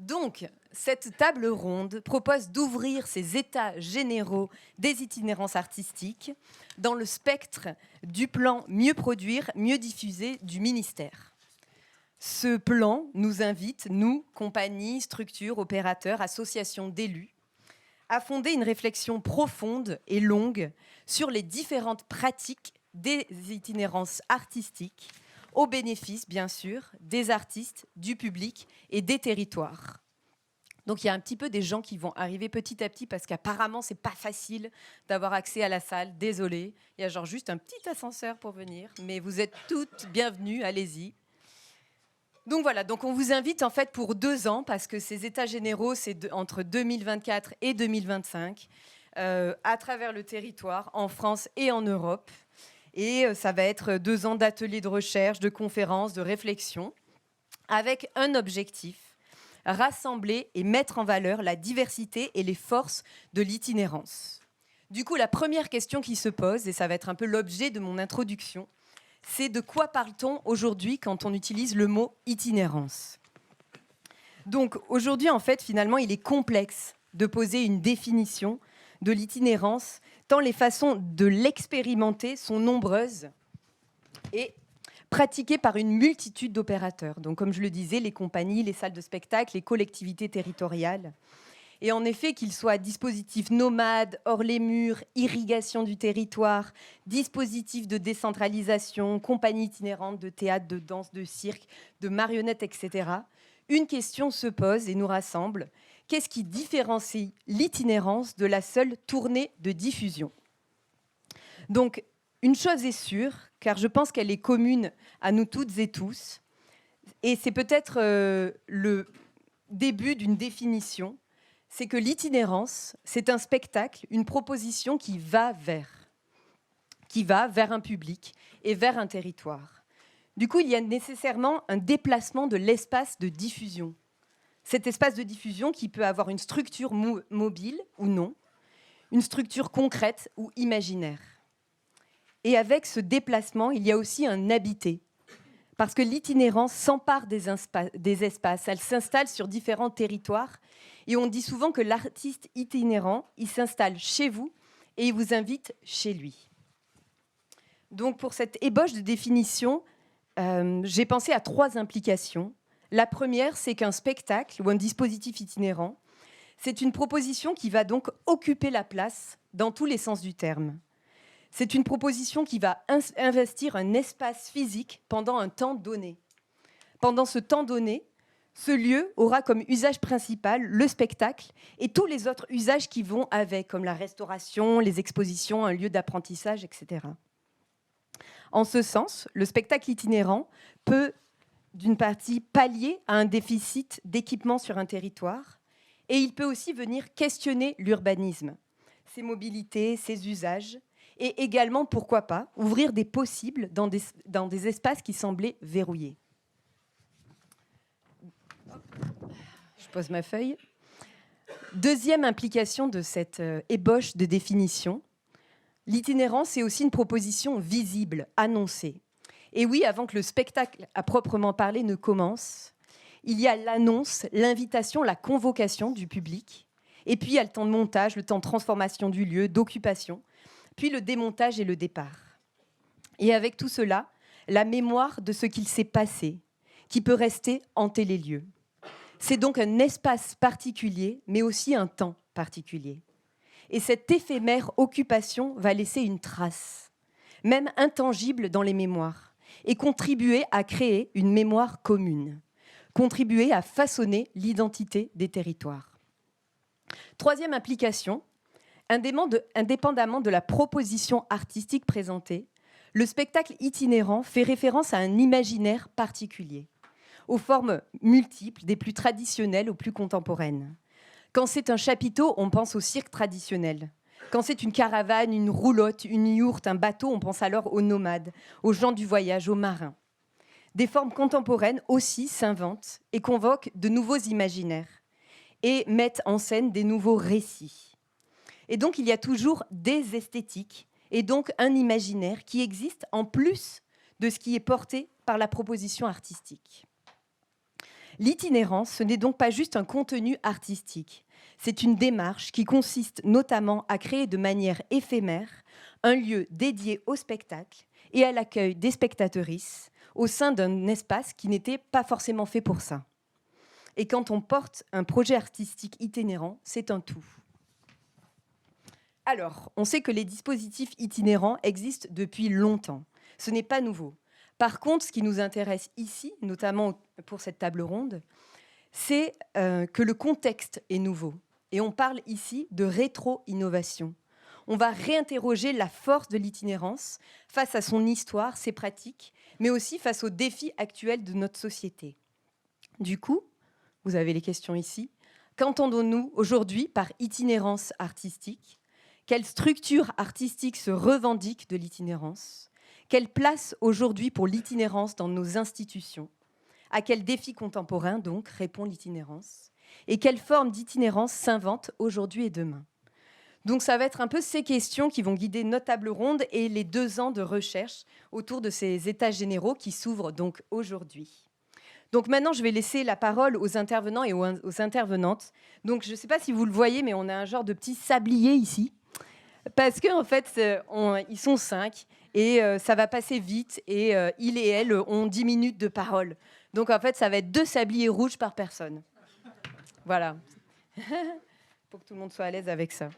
Donc, cette table ronde propose d'ouvrir ces états généraux des itinérances artistiques dans le spectre du plan Mieux produire, mieux diffuser du ministère. Ce plan nous invite, nous, compagnies, structures, opérateurs, associations d'élus, à fonder une réflexion profonde et longue sur les différentes pratiques des itinérances artistiques, au bénéfice, bien sûr, des artistes, du public et des territoires. Donc il y a un petit peu des gens qui vont arriver petit à petit parce qu'apparemment c'est pas facile d'avoir accès à la salle. Désolé, il y a genre juste un petit ascenseur pour venir, mais vous êtes toutes bienvenues, allez-y. Donc voilà, donc on vous invite en fait pour 2 ans parce que ces états généraux c'est entre 2024 et 2025 à travers le territoire en France et en Europe. Et ça va être 2 ans d'ateliers de recherche, de conférences, de réflexion avec un objectif: rassembler et mettre en valeur la diversité et les forces de l'itinérance. Du coup, la première question qui se pose, et ça va être un peu l'objet de mon introduction, c'est de quoi parle-t-on aujourd'hui quand on utilise le mot itinérance? Donc aujourd'hui, en fait, finalement, il est complexe de poser une définition de l'itinérance, tant les façons de l'expérimenter sont nombreuses et pratiquées par une multitude d'opérateurs. Donc, comme je le disais, les compagnies, les salles de spectacle, les collectivités territoriales. Et en effet, qu'ils soient dispositifs nomades, hors les murs, irrigation du territoire, dispositifs de décentralisation, compagnies itinérantes de théâtre, de danse, de cirque, de marionnettes, etc., une question se pose et nous rassemble. Qu'est-ce qui différencie l'itinérance de la seule tournée de diffusion? Donc, une chose est sûre, car je pense qu'elle est commune à nous toutes et tous, et c'est peut-être le début d'une définition, c'est que l'itinérance, c'est un spectacle, une proposition qui va vers un public et vers un territoire. Du coup, il y a nécessairement un déplacement de l'espace de diffusion. Cet espace de diffusion qui peut avoir une structure mobile ou non, une structure concrète ou imaginaire. Et avec ce déplacement, il y a aussi un habité. Parce que l'itinérance s'empare des espaces, elle s'installe sur différents territoires. Et on dit souvent que l'artiste itinérant, il s'installe chez vous et il vous invite chez lui. Donc pour cette ébauche de définition, j'ai pensé à 3 implications. La première, c'est qu'un spectacle ou un dispositif itinérant, c'est une proposition qui va donc occuper la place dans tous les sens du terme. C'est une proposition qui va investir un espace physique pendant un temps donné. Pendant ce temps donné, ce lieu aura comme usage principal le spectacle et tous les autres usages qui vont avec, comme la restauration, les expositions, un lieu d'apprentissage, etc. En ce sens, le spectacle itinérant peut, d'une partie, pallier à un déficit d'équipement sur un territoire, et il peut aussi venir questionner l'urbanisme, ses mobilités, ses usages, et également, pourquoi pas, ouvrir des possibles dans des espaces qui semblaient verrouillés. Je pose ma feuille. Deuxième implication de cette ébauche de définition, l'itinérance est aussi une proposition visible, annoncée. Et oui, avant que le spectacle à proprement parler ne commence, il y a l'annonce, l'invitation, la convocation du public. Et puis il y a le temps de montage, le temps de transformation du lieu, d'occupation, puis le démontage et le départ. Et avec tout cela, la mémoire de ce qu'il s'est passé, qui peut rester hanter les lieux. C'est donc un espace particulier, mais aussi un temps particulier. Et cette éphémère occupation va laisser une trace, même intangible dans les mémoires, et contribuer à créer une mémoire commune, contribuer à façonner l'identité des territoires. Troisième implication, indépendamment de la proposition artistique présentée, le spectacle itinérant fait référence à un imaginaire particulier, aux formes multiples, des plus traditionnelles aux plus contemporaines. Quand c'est un chapiteau, on pense au cirque traditionnel. Quand c'est une caravane, une roulotte, une yourte, un bateau, on pense alors aux nomades, aux gens du voyage, aux marins. Des formes contemporaines aussi s'inventent et convoquent de nouveaux imaginaires et mettent en scène des nouveaux récits. Et donc, il y a toujours des esthétiques et donc un imaginaire qui existe en plus de ce qui est porté par la proposition artistique. L'itinérance, ce n'est donc pas juste un contenu artistique. C'est une démarche qui consiste notamment à créer de manière éphémère un lieu dédié au spectacle et à l'accueil des spectatrices au sein d'un espace qui n'était pas forcément fait pour ça. Et quand on porte un projet artistique itinérant, c'est un tout. Alors, on sait que les dispositifs itinérants existent depuis longtemps. Ce n'est pas nouveau. Par contre, ce qui nous intéresse ici, notamment pour cette table ronde, c'est que le contexte est nouveau. Et on parle ici de rétro-innovation. On va réinterroger la force de l'itinérance face à son histoire, ses pratiques, mais aussi face aux défis actuels de notre société. Du coup, vous avez les questions ici. Qu'entendons-nous aujourd'hui par itinérance artistique ? Quelle structure artistique se revendique de l'itinérance ? Quelle place aujourd'hui pour l'itinérance dans nos institutions ? À quel défi contemporain, donc, répond l'itinérance ? Et quelle forme d'itinérance s'invente aujourd'hui et demain ? Donc, ça va être un peu ces questions qui vont guider notre table ronde et les 2 ans de recherche autour de ces états généraux qui s'ouvrent donc aujourd'hui. Donc maintenant, je vais laisser la parole aux intervenants et aux intervenantes. Donc, je ne sais pas si vous le voyez, mais on a un genre de petit sablier ici. Parce qu'en fait, ils sont 5 et ça va passer vite. Et il et elle ont 10 minutes de parole. Donc, en fait, ça va être 2 sabliers rouges par personne. Voilà. Pour que tout le monde soit à l'aise avec ça.